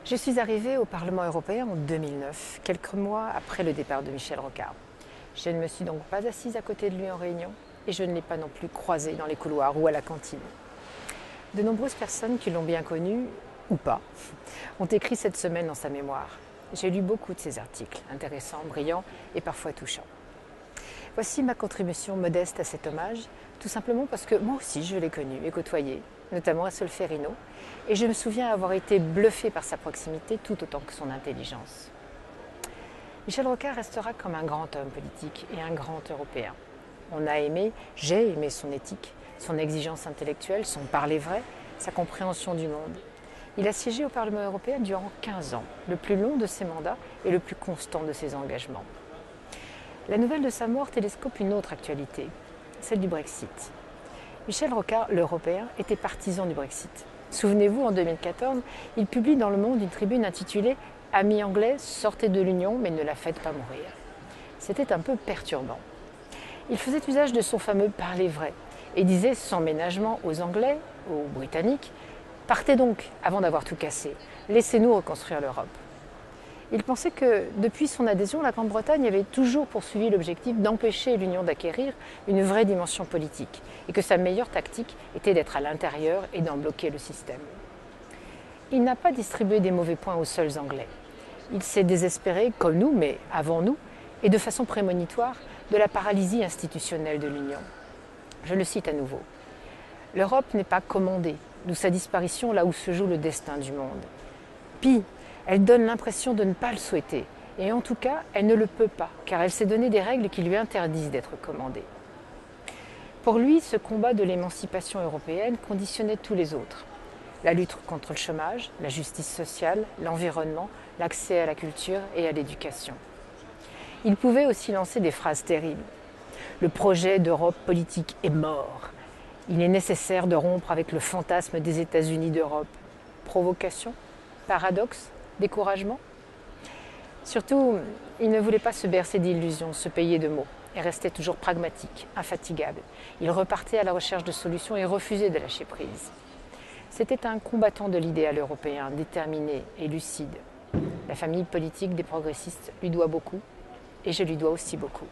Je suis arrivée au Parlement européen en 2009, quelques mois après le départ de Michel Rocard. Je ne me suis donc pas assise à côté de lui en réunion et je ne l'ai pas non plus croisé dans les couloirs ou à la cantine. De nombreuses personnes qui l'ont bien connu, ou pas, ont écrit cette semaine dans sa mémoire. J'ai lu beaucoup de ses articles, intéressants, brillants et parfois touchants. Voici ma contribution modeste à cet hommage, tout simplement parce que moi aussi je l'ai connu et côtoyé, notamment à Solferino, et je me souviens avoir été bluffée par sa proximité tout autant que son intelligence. Michel Rocard restera comme un grand homme politique et un grand Européen. J'ai aimé son éthique, son exigence intellectuelle, son parler vrai, sa compréhension du monde. Il a siégé au Parlement européen durant 15 ans, le plus long de ses mandats et le plus constant de ses engagements. La nouvelle de sa mort télescope une autre actualité, celle du Brexit. Michel Rocard, l'Européen, était partisan du Brexit. Souvenez-vous, en 2014, il publie dans Le Monde une tribune intitulée « Amis anglais, sortez de l'Union, mais ne la faites pas mourir ». C'était un peu perturbant. Il faisait usage de son fameux « parler vrai » et disait sans ménagement aux Anglais, aux Britanniques « Partez donc avant d'avoir tout cassé, laissez-nous reconstruire l'Europe ». Il pensait que, depuis son adhésion, la Grande-Bretagne avait toujours poursuivi l'objectif d'empêcher l'Union d'acquérir une vraie dimension politique et que sa meilleure tactique était d'être à l'intérieur et d'en bloquer le système. Il n'a pas distribué des mauvais points aux seuls Anglais. Il s'est désespéré, comme nous, mais avant nous, et de façon prémonitoire, de la paralysie institutionnelle de l'Union. Je le cite à nouveau. « L'Europe n'est pas commandée, d'où sa disparition là où se joue le destin du monde. Pis, elle donne l'impression de ne pas le souhaiter, et en tout cas, elle ne le peut pas, car elle s'est donné des règles qui lui interdisent d'être commandée. » Pour lui, ce combat de l'émancipation européenne conditionnait tous les autres. La lutte contre le chômage, la justice sociale, l'environnement, l'accès à la culture et à l'éducation. Il pouvait aussi lancer des phrases terribles. Le projet d'Europe politique est mort. Il est nécessaire de rompre avec le fantasme des États-Unis d'Europe. Provocation? Paradoxe? Découragement? Surtout, il ne voulait pas se bercer d'illusions, se payer de mots, et restait toujours pragmatique, infatigable. Il repartait à la recherche de solutions et refusait de lâcher prise. C'était un combattant de l'idéal européen, déterminé et lucide. La famille politique des progressistes lui doit beaucoup, et je lui dois aussi beaucoup.